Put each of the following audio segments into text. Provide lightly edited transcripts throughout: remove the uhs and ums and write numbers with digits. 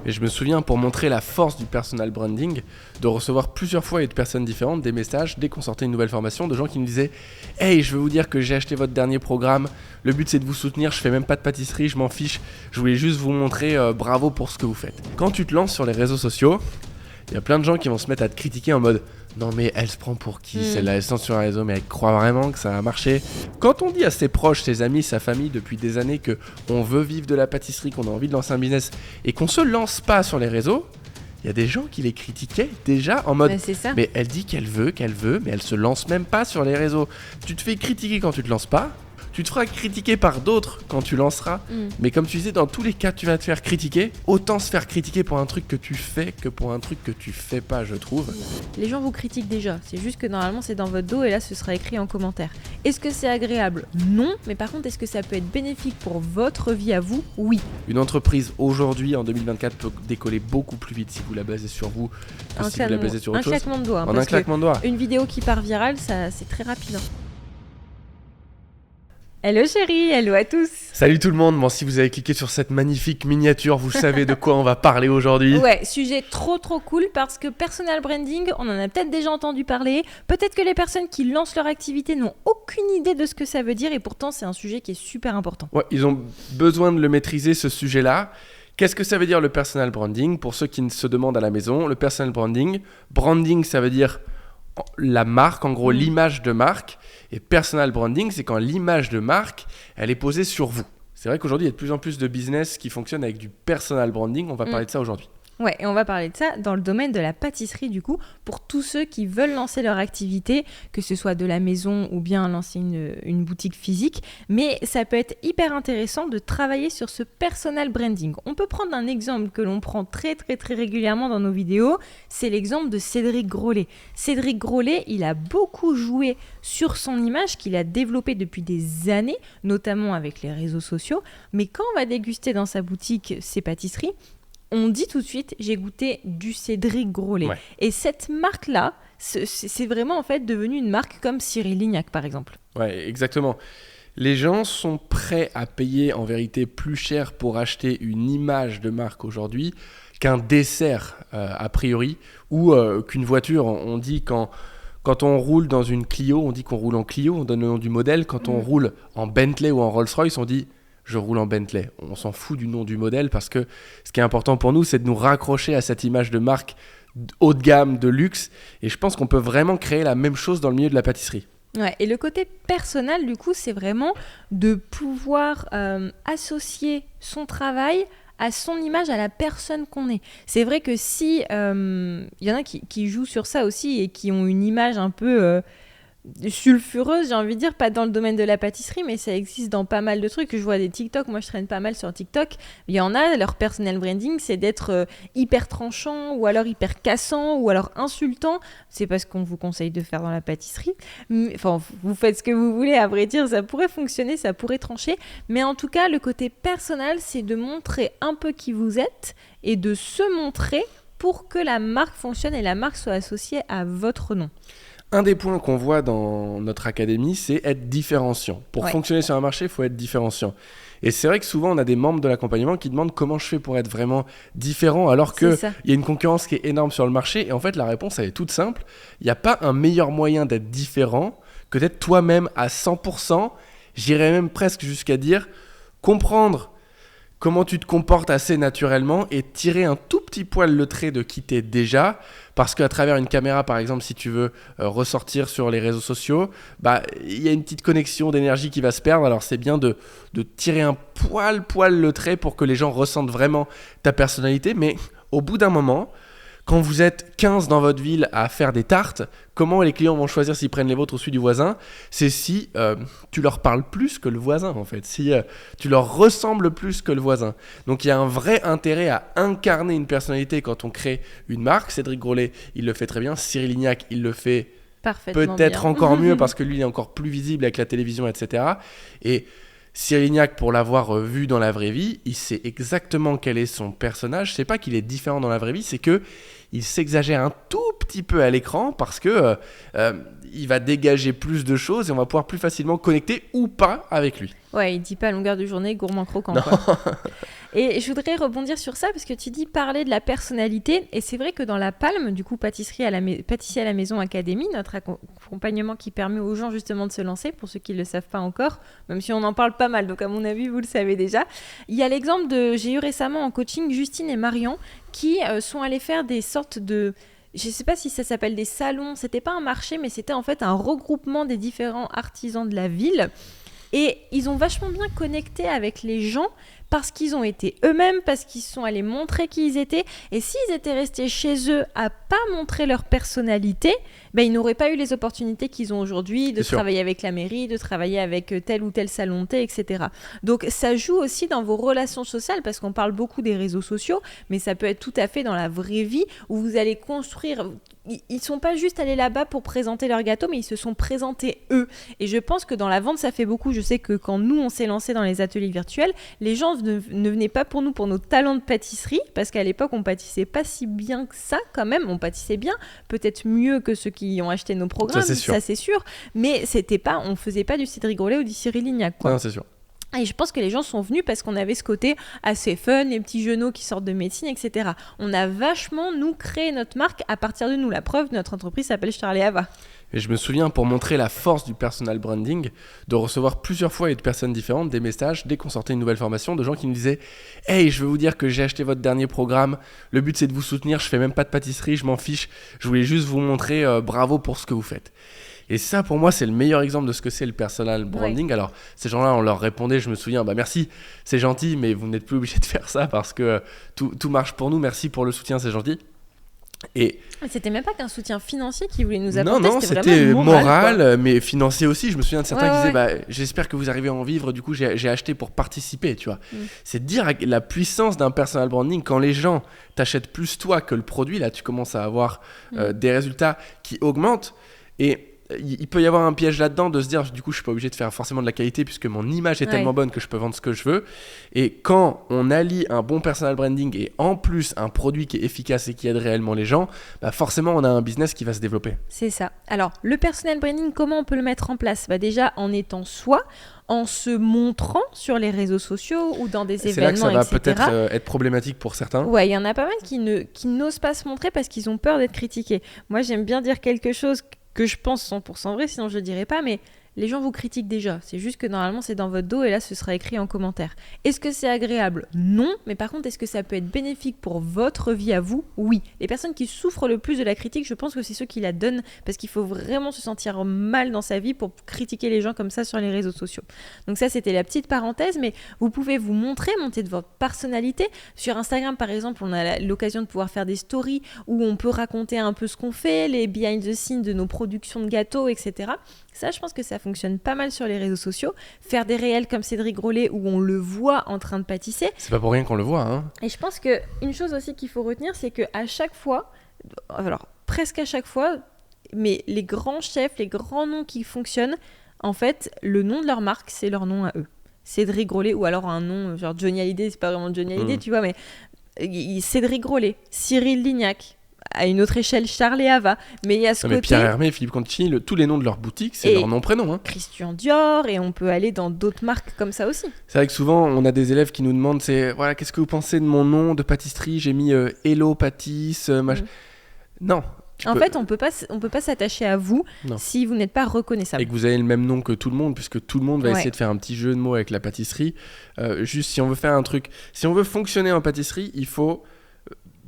Et je me souviens, pour montrer la force du personal branding, de recevoir plusieurs fois et de personnes différentes des messages dès qu'on sortait une nouvelle formation, de gens qui me disaient « Hey, je veux vous dire que j'ai acheté votre dernier programme, le but c'est de vous soutenir, je fais même pas de pâtisserie, je m'en fiche, je voulais juste vous montrer bravo pour ce que vous faites. » Quand tu te lances sur les réseaux sociaux, il y a plein de gens qui vont se mettre à te critiquer en mode « Non mais elle se prend pour qui celle-là, elle se lance sur un réseau, mais elle croit vraiment que ça va marcher ?» Quand on dit à ses proches, ses amis, sa famille depuis des années qu'on veut vivre de la pâtisserie, qu'on a envie de lancer un business et qu'on se lance pas sur les réseaux, il y a des gens qui les critiquaient déjà en mode mais elle dit qu'elle veut, mais elle se lance même pas sur les réseaux. Tu te fais critiquer quand tu te lances pas, tu te feras critiquer par d'autres quand tu lanceras, mais comme tu disais, dans tous les cas tu vas te faire critiquer, autant se faire critiquer pour un truc que tu fais que pour un truc que tu fais pas, je trouve. Les gens vous critiquent déjà, c'est juste que normalement c'est dans votre dos et là ce sera écrit en commentaire. Est-ce que c'est agréable ? Non, mais par contre est-ce que ça peut être bénéfique pour votre vie à vous ? Oui. Une entreprise aujourd'hui en 2024 peut décoller beaucoup plus vite si vous la basez sur vous que si vous la basez sur autre chose. Un claquement de doigts. En un claquement de doigts. Une vidéo qui part virale, ça c'est très rapide. Hello chérie, hello à tous. Salut tout le monde, bon, si vous avez cliqué sur cette magnifique miniature, vous savez de quoi on va parler aujourd'hui. Ouais, sujet trop cool parce que personal branding, on en a peut-être déjà entendu parler. Peut-être que les personnes qui lancent leur activité n'ont aucune idée de ce que ça veut dire et pourtant c'est un sujet qui est super important. Ouais, ils ont besoin de le maîtriser ce sujet-là. Qu'est-ce que ça veut dire le personal branding ? Pour ceux qui se demandent à la maison, le personal branding ça veut dire la marque, en gros l'image de marque, et personal branding c'est quand l'image de marque elle est posée sur vous. C'est vrai qu'aujourd'hui il y a de plus en plus de business qui fonctionnent avec du personal branding, on va parler de ça aujourd'hui. Ouais, et on va parler de ça dans le domaine de la pâtisserie du coup, pour tous ceux qui veulent lancer leur activité, que ce soit de la maison ou bien lancer une boutique physique, mais ça peut être hyper intéressant de travailler sur ce personal branding. On peut prendre un exemple que l'on prend très régulièrement dans nos vidéos, c'est l'exemple de Cédric Grolet. Cédric Grolet, il a beaucoup joué sur son image qu'il a développée depuis des années, notamment avec les réseaux sociaux, mais quand on va déguster dans sa boutique ses pâtisseries, on dit tout de suite, j'ai goûté du Cédric Grolet. Ouais. Et cette marque-là, c'est vraiment en fait devenu une marque comme Cyril Lignac, par exemple. Ouais, exactement. Les gens sont prêts à payer en vérité plus cher pour acheter une image de marque aujourd'hui qu'un dessert, a priori, ou qu'une voiture. On dit quand on roule dans une Clio, on dit qu'on roule en Clio, on donne le nom du modèle. Quand on roule en Bentley ou en Rolls-Royce, on dit je roule en Bentley. On s'en fout du nom du modèle parce que ce qui est important pour nous, c'est de nous raccrocher à cette image de marque haut de gamme, de luxe. Et je pense qu'on peut vraiment créer la même chose dans le milieu de la pâtisserie. Ouais, et le côté personnel, du coup, c'est vraiment de pouvoir associer son travail à son image, à la personne qu'on est. C'est vrai que si y en a qui jouent sur ça aussi et qui ont une image un peu sulfureuse, j'ai envie de dire, pas dans le domaine de la pâtisserie, mais ça existe dans pas mal de trucs. Je vois des TikTok, moi je traîne pas mal sur TikTok, il y en a, leur personal branding c'est d'être hyper tranchant ou alors hyper cassant ou alors insultant. C'est pas ce qu'on vous conseille de faire dans la pâtisserie, enfin vous faites ce que vous voulez, à vrai dire ça pourrait fonctionner, ça pourrait trancher, mais en tout cas le côté personnel c'est de montrer un peu qui vous êtes et de se montrer pour que la marque fonctionne et la marque soit associée à votre nom. Un des points qu'on voit dans notre académie, c'est être différenciant. Pour fonctionner sur un marché, il faut être différenciant. Et c'est vrai que souvent, on a des membres de l'accompagnement qui demandent comment je fais pour être vraiment différent alors qu'il y a une concurrence qui est énorme sur le marché. Et en fait, la réponse, elle est toute simple. Il n'y a pas un meilleur moyen d'être différent que d'être toi-même à 100%. J'irais même presque jusqu'à dire comprendre comment tu te comportes assez naturellement et tirer un tout petit poil le trait de qui t'es déjà, parce qu'à travers une caméra par exemple, si tu veux ressortir sur les réseaux sociaux, il y a une petite connexion d'énergie qui va se perdre. Alors c'est bien de tirer un poil le trait pour que les gens ressentent vraiment ta personnalité, mais au bout d'un moment, quand vous êtes 15 dans votre ville à faire des tartes, comment les clients vont choisir s'ils prennent les vôtres ou celui du voisin ? C'est si tu leur parles plus que le voisin, en fait. Si tu leur ressembles plus que le voisin. Donc, il y a un vrai intérêt à incarner une personnalité quand on crée une marque. Cédric Grolet, il le fait très bien. Cyril Lignac, il le fait peut-être encore mieux parce que lui, il est encore plus visible avec la télévision, etc. Et Cyril Lignac, pour l'avoir vu dans la vraie vie, il sait exactement quel est son personnage. C'est pas qu'il est différent dans la vraie vie, c'est que il s'exagère un tout petit peu à l'écran parce que il va dégager plus de choses et on va pouvoir plus facilement connecter ou pas avec lui. Ouais, il dit pas à longueur de journée gourmand croquant. Quoi. Et je voudrais rebondir sur ça parce que tu dis parler de la personnalité. Et c'est vrai que dans la Palme, du coup, pâtissier à la maison Académie, notre accompagnement qui permet aux gens justement de se lancer, pour ceux qui ne le savent pas encore, même si on en parle pas mal, donc à mon avis, vous le savez déjà. Il y a l'exemple j'ai eu récemment en coaching Justine et Marion qui sont allés faire des sortes de... Je ne sais pas si ça s'appelle des salons, c'était pas un marché, mais c'était en fait un regroupement des différents artisans de la ville. Et ils ont vachement bien connecté avec les gens parce qu'ils ont été eux-mêmes, parce qu'ils sont allés montrer qui ils étaient. Et s'ils étaient restés chez eux à pas montrer leur personnalité, ben ils n'auraient pas eu les opportunités qu'ils ont aujourd'hui de travailler avec la mairie, de travailler avec tel ou tel salon de thé, etc. Donc ça joue aussi dans vos relations sociales parce qu'on parle beaucoup des réseaux sociaux, mais ça peut être tout à fait dans la vraie vie où vous allez construire... Ils sont pas juste allés là-bas pour présenter leur gâteau, mais ils se sont présentés eux. Et je pense que dans la vente, ça fait beaucoup. Je sais que quand nous, on s'est lancé dans les ateliers virtuels, les gens ne venaient pas pour nous, pour nos talents de pâtisserie, parce qu'à l'époque, on pâtissait pas si bien que ça quand même. On pâtissait bien, peut-être mieux que ceux qui ont acheté nos programmes, ça c'est sûr. Mais on faisait pas du Cédric Grolet ou du Cyril Lignac, quoi. Non, c'est sûr. Et je pense que les gens sont venus parce qu'on avait ce côté assez fun, les petits genoux qui sortent de médecine, etc. On a vachement, nous, créé notre marque à partir de nous. La preuve, notre entreprise s'appelle Charles et Ava. Et je me souviens, pour montrer la force du personal branding, de recevoir plusieurs fois et de personnes différentes des messages dès qu'on sortait une nouvelle formation, de gens qui nous disaient « Hey, je veux vous dire que j'ai acheté votre dernier programme, le but c'est de vous soutenir, je fais même pas de pâtisserie, je m'en fiche, je voulais juste vous montrer bravo pour ce que vous faites ». Et ça, pour moi, c'est le meilleur exemple de ce que c'est le personal branding. Ouais. Alors, ces gens-là, on leur répondait, je me souviens, merci, c'est gentil, mais vous n'êtes plus obligé de faire ça parce que tout marche pour nous. Merci pour le soutien, c'est gentil. Et c'était même pas qu'un soutien financier qui voulait nous apporter, non, c'était moral, mais financier aussi. Je me souviens de certains qui disaient j'espère que vous arrivez à en vivre, du coup j'ai acheté pour participer, tu vois. C'est dire la puissance d'un personal branding. Quand les gens t'achètent plus toi que le produit, là tu commences à avoir des résultats qui augmentent. Et il peut y avoir un piège là-dedans de se dire du coup je suis pas obligé de faire forcément de la qualité puisque mon image est tellement bonne que je peux vendre ce que je veux. Et quand on allie un bon personal branding et en plus un produit qui est efficace et qui aide réellement les gens, forcément on a un business qui va se développer. C'est ça. Alors le personal branding, comment on peut le mettre en place ? Déjà en étant soi, en se montrant sur les réseaux sociaux ou dans des événements, c'est là que ça va etc. peut-être être problématique pour certains. Ouais, il y en a pas mal qui n'osent pas se montrer parce qu'ils ont peur d'être critiqués. Moi j'aime bien dire quelque chose que je pense 100% vrai, sinon je ne le dirais pas, mais les gens vous critiquent déjà. C'est juste que normalement, c'est dans votre dos et là, ce sera écrit en commentaire. Est-ce que c'est agréable ? Non. Mais par contre, est-ce que ça peut être bénéfique pour votre vie à vous ? Oui. Les personnes qui souffrent le plus de la critique, je pense que c'est ceux qui la donnent parce qu'il faut vraiment se sentir mal dans sa vie pour critiquer les gens comme ça sur les réseaux sociaux. Donc ça, c'était la petite parenthèse, mais vous pouvez vous montrer, monter de votre personnalité. Sur Instagram, par exemple, on a l'occasion de pouvoir faire des stories où on peut raconter un peu ce qu'on fait, les behind the scenes de nos productions de gâteaux, etc. Ça, je pense que ça fonctionne pas mal sur les réseaux sociaux. Faire des réels comme Cédric Grolet où on le voit en train de pâtisser. C'est pas pour rien qu'on le voit, hein. Et je pense qu'une chose aussi qu'il faut retenir, c'est qu'à chaque fois, alors presque à chaque fois, mais les grands chefs, les grands noms qui fonctionnent, en fait, le nom de leur marque, c'est leur nom à eux. Cédric Grolet, ou alors un nom genre Johnny Hallyday, c'est pas vraiment Johnny Hallyday, tu vois, mais Cédric Grolet, Cyril Lignac, à une autre échelle, Charles et Ava, mais il y a ce côté... Pierre Hermé, Philippe Conticini, tous les noms de leurs boutiques, c'est leur nom prénom. Hein. Christian Dior, et on peut aller dans d'autres marques comme ça aussi. C'est vrai que souvent, on a des élèves qui nous demandent, voilà, qu'est-ce que vous pensez de mon nom de pâtisserie ? J'ai mis Hello Pâtisse, Non. En fait, on peut pas s'attacher à vous si vous n'êtes pas reconnaissable. Et que vous avez le même nom que tout le monde, puisque tout le monde va essayer de faire un petit jeu de mots avec la pâtisserie. Juste, si on veut faire un truc... Si on veut fonctionner en pâtisserie, il faut...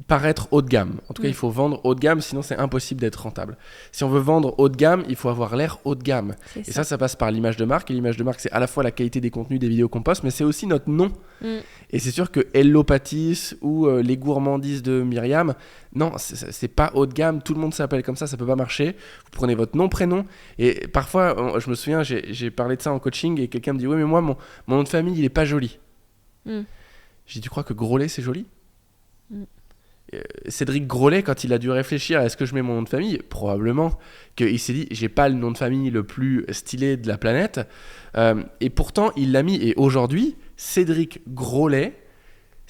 paraître haut de gamme. En tout cas, il faut vendre haut de gamme, sinon c'est impossible d'être rentable. Si on veut vendre haut de gamme, il faut avoir l'air haut de gamme. Et ça passe par l'image de marque. Et l'image de marque, c'est à la fois la qualité des contenus, des vidéos qu'on poste, mais c'est aussi notre nom. Et c'est sûr que Hello Pâtisse ou les gourmandises de Myriam, non, c'est pas haut de gamme. Tout le monde s'appelle comme ça peut pas marcher. Vous prenez votre nom, prénom. Et parfois, je me souviens, j'ai parlé de ça en coaching et quelqu'un me dit « Oui, mais moi, mon nom de famille, il est pas joli. » J'ai dit « Tu crois que Grolet, c'est joli ?» Cédric Grolet, quand il a dû réfléchir à est-ce que je mets mon nom de famille, probablement qu'il s'est dit j'ai pas le nom de famille le plus stylé de la planète, et pourtant il l'a mis. Et aujourd'hui, Cédric Grolet,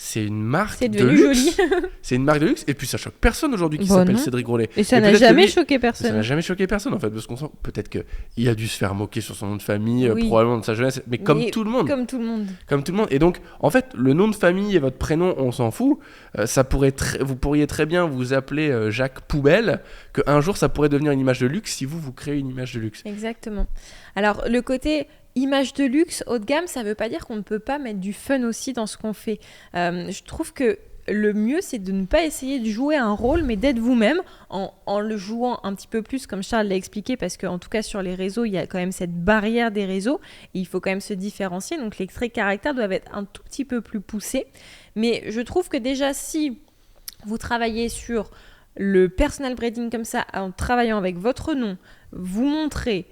c'est une marque C'est de devenu luxe. joli. C'est une marque de luxe. Et puis ça choque personne aujourd'hui qui Bon, s'appelle non. Cédric Grolet. Et ça Et n'a peut-être que jamais lui, choqué ça personne. n'a jamais choqué personne en fait, parce qu'on sent peut-être qu'il a dû se faire moquer sur son nom de famille, Oui. probablement de sa jeunesse, mais comme Mais tout le monde. Comme tout le monde. Comme tout le monde. Et donc, en fait, le nom de famille et votre prénom, on s'en fout. Vous pourriez très bien vous appeler Jacques Poubelle, qu'un jour, ça pourrait devenir une image de luxe si vous créez une image de luxe. Exactement. Alors, le côté image de luxe, haut de gamme, ça veut pas dire qu'on ne peut pas mettre du fun aussi dans ce qu'on fait. Je trouve que le mieux, c'est de ne pas essayer de jouer un rôle, mais d'être vous-même en le jouant un petit peu plus, comme Charles l'a expliqué, parce qu'en tout cas, sur les réseaux, il y a quand même cette barrière des réseaux, et il faut quand même se différencier. Donc, les traits caractères doivent être un tout petit peu plus poussés. Mais je trouve que déjà, si vous travaillez sur le personal branding comme ça, en travaillant avec votre nom, vous montrez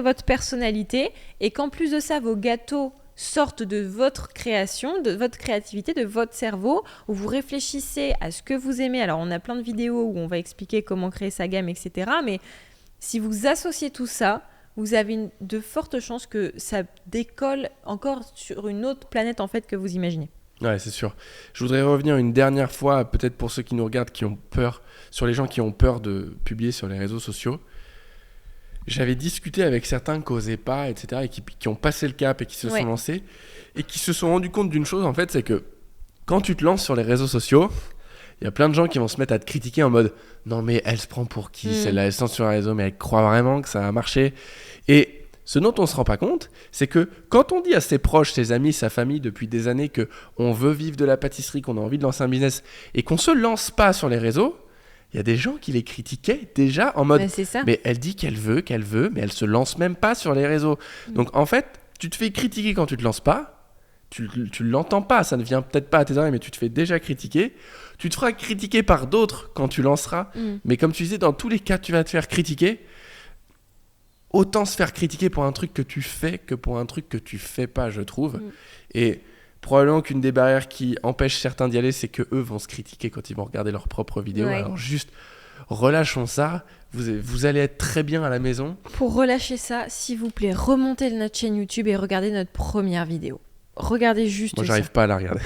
votre personnalité, et qu'en plus de ça, vos gâteaux sortent de votre création, de votre créativité, de votre cerveau, où vous réfléchissez à ce que vous aimez. Alors, on a plein de vidéos où on va expliquer comment créer sa gamme, etc. Mais si vous associez tout ça, vous avez de fortes chances que ça décolle encore sur une autre planète en fait que vous imaginez. Ouais, c'est sûr. Je voudrais revenir une dernière fois, peut-être pour ceux qui nous regardent, qui ont peur, sur les gens qui ont peur de publier sur les réseaux sociaux. J'avais discuté avec certains qui n'osaient pas, etc., et qui ont passé le cap et qui se sont lancés, et qui se sont rendus compte d'une chose, en fait, c'est que quand tu te lances sur les réseaux sociaux, il y a plein de gens qui vont se mettre à te critiquer en mode « Non, mais elle se prend pour qui celle-là, elle se lance sur un réseau, mais elle croit vraiment que ça va marcher ?» Et ce dont on ne se rend pas compte, c'est que quand on dit à ses proches, ses amis, sa famille depuis des années qu'on veut vivre de la pâtisserie, qu'on a envie de lancer un business, et qu'on ne se lance pas sur les réseaux, il y a des gens qui les critiquaient déjà en mode mais elle dit qu'elle veut, mais elle se lance même pas sur les réseaux. Donc en fait, tu te fais critiquer quand tu te lances pas, tu l'entends pas, ça ne vient peut-être pas à tes oreilles, mais tu te fais déjà critiquer. Tu te feras critiquer par d'autres quand tu lanceras, mais comme tu disais, dans tous les cas, tu vas te faire critiquer. Autant se faire critiquer pour un truc que tu fais que pour un truc que tu fais pas, je trouve. Et probablement qu'une des barrières qui empêche certains d'y aller, c'est qu'eux vont se critiquer quand ils vont regarder leurs propres vidéos. Ouais. Alors juste, relâchons ça. Vous allez être très bien à la maison. Pour relâcher ça, s'il vous plaît, remontez notre chaîne YouTube et regardez notre première vidéo. Regardez juste ça. Moi, j'arrive pas à la regarder.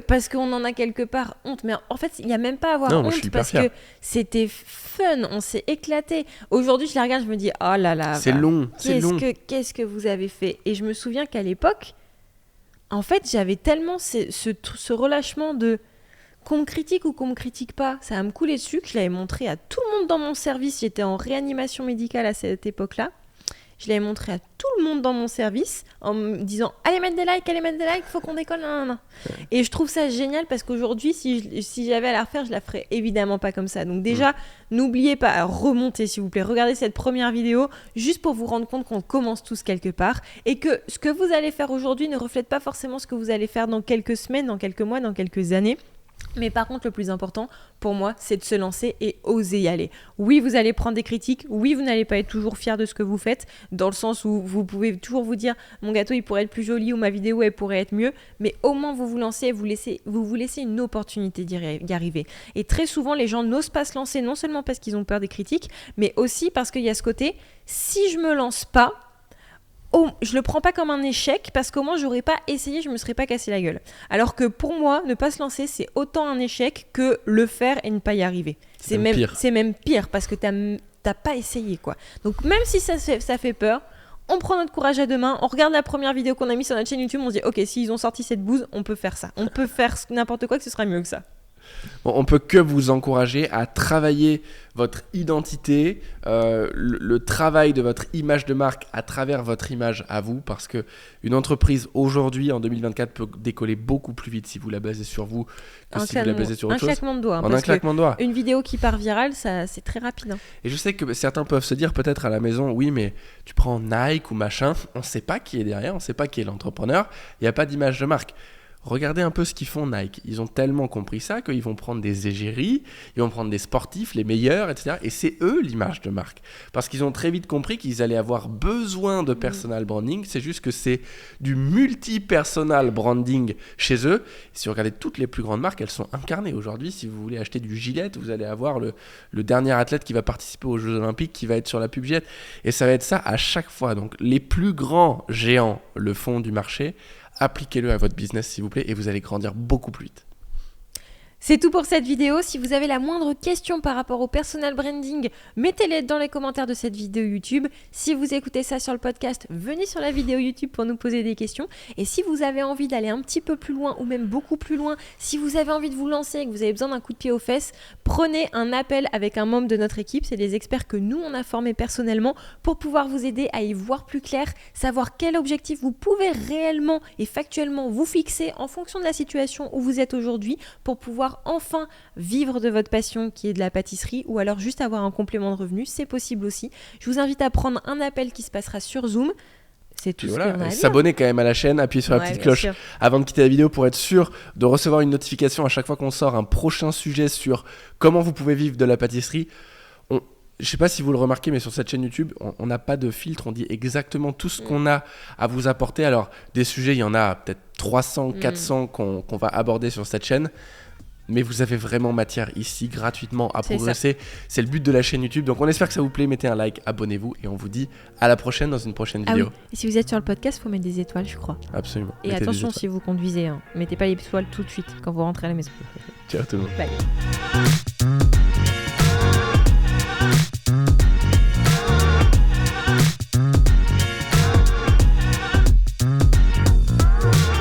Parce qu'on en a quelque part honte. Mais en fait, il n'y a même pas à avoir honte parce que c'était fun. On s'est éclaté. Aujourd'hui, je la regarde, je me dis, oh là là. C'est long. Qu'est-ce que vous avez fait ? Et je me souviens qu'à l'époque, en fait, j'avais tellement ce relâchement de qu'on me critique ou qu'on me critique pas, ça va me couler dessus, que je l'avais montré à tout le monde dans mon service. J'étais en réanimation médicale à cette époque-là. Je l'avais montré à tout le monde dans mon service en me disant « Allez mettre des likes, faut qu'on décolle, nan. » Et je trouve ça génial parce qu'aujourd'hui, si j'avais à la refaire, je la ferais évidemment pas comme ça. Donc déjà, n'oubliez pas, alors remontez s'il vous plaît, regardez cette première vidéo juste pour vous rendre compte qu'on commence tous quelque part et que ce que vous allez faire aujourd'hui ne reflète pas forcément ce que vous allez faire dans quelques semaines, dans quelques mois, dans quelques années. Mais par contre, le plus important, pour moi, c'est de se lancer et oser y aller. Oui, vous allez prendre des critiques. Oui, vous n'allez pas être toujours fier de ce que vous faites, dans le sens où vous pouvez toujours vous dire « Mon gâteau, il pourrait être plus joli » ou « Ma vidéo, elle pourrait être mieux ». Mais au moins, vous vous lancez, vous vous laissez une opportunité d'y arriver. Et très souvent, les gens n'osent pas se lancer, non seulement parce qu'ils ont peur des critiques, mais aussi parce qu'il y a ce côté « Si je me lance pas, je le prends pas comme un échec parce qu'au moins j'aurais pas essayé, je me serais pas cassé la gueule. » Alors que pour moi, ne pas se lancer, c'est autant un échec que le faire et ne pas y arriver. C'est même pire parce que t'as pas essayé, quoi. Donc même si ça fait peur, on prend notre courage à deux mains, on regarde la première vidéo qu'on a mise sur notre chaîne YouTube, on se dit ok, s'ils ont sorti cette bouse, on peut faire ça. On peut faire n'importe quoi que ce sera mieux que ça. Bon, on peut que vous encourager à travailler votre identité, le travail de votre image de marque à travers votre image à vous, parce qu'une entreprise aujourd'hui, en 2024, peut décoller beaucoup plus vite si vous la basez sur vous que si vous la basez sur autre chose. Un claquement de doigts. En un claquement de doigts. Une vidéo qui part virale, c'est très rapide. Et je sais que certains peuvent se dire peut-être à la maison, oui, mais tu prends Nike ou machin, on ne sait pas qui est derrière, on ne sait pas qui est l'entrepreneur, il n'y a pas d'image de marque. Regardez un peu ce qu'ils font Nike. Ils ont tellement compris ça qu'ils vont prendre des égéries, ils vont prendre des sportifs, les meilleurs, etc. Et c'est eux l'image de marque. Parce qu'ils ont très vite compris qu'ils allaient avoir besoin de personal branding. C'est juste que c'est du multi-personal branding chez eux. Et si vous regardez toutes les plus grandes marques, elles sont incarnées. Aujourd'hui, si vous voulez acheter du Gillette, vous allez avoir le dernier athlète qui va participer aux Jeux Olympiques qui va être sur la pub Gillette. Et ça va être ça à chaque fois. Donc les plus grands géants le font du marché. appliquez-le à votre business s'il vous plaît et vous allez grandir beaucoup plus vite. C'est tout pour cette vidéo. Si vous avez la moindre question par rapport au personal branding, mettez-les dans les commentaires de cette vidéo YouTube. Si vous écoutez ça sur le podcast, venez sur la vidéo YouTube pour nous poser des questions. Et si vous avez envie d'aller un petit peu plus loin ou même beaucoup plus loin, si vous avez envie de vous lancer et que vous avez besoin d'un coup de pied aux fesses, prenez un appel avec un membre de notre équipe. C'est des experts que nous, on a formés personnellement pour pouvoir vous aider à y voir plus clair, savoir quel objectif vous pouvez réellement et factuellement vous fixer en fonction de la situation où vous êtes aujourd'hui pour pouvoir enfin vivre de votre passion qui est de la pâtisserie ou alors juste avoir un complément de revenu, c'est possible aussi. Je vous invite à prendre un appel qui se passera sur Zoom. C'est tout ce qu'on a à dire. S'abonner quand même à la chaîne, appuyer sur la petite cloche avant de quitter la vidéo pour être sûr de recevoir une notification à chaque fois qu'on sort un prochain sujet sur comment vous pouvez vivre de la pâtisserie. Je ne sais pas si vous le remarquez, mais sur cette chaîne YouTube, on n'a pas de filtre, on dit exactement tout ce qu'on a à vous apporter. Alors, des sujets, il y en a peut-être 300, 400 qu'on va aborder sur cette chaîne. Mais vous avez vraiment matière ici gratuitement à progresser. C'est le but de la chaîne YouTube. Donc on espère que ça vous plaît. Mettez un like, abonnez-vous et on vous dit à la prochaine dans une prochaine vidéo. Oui. Et si vous êtes sur le podcast, il faut mettre des étoiles, je crois. Absolument. Et attention si vous conduisez, mettez pas les étoiles tout de suite quand vous rentrez à la maison. Ciao tout le monde. Bye.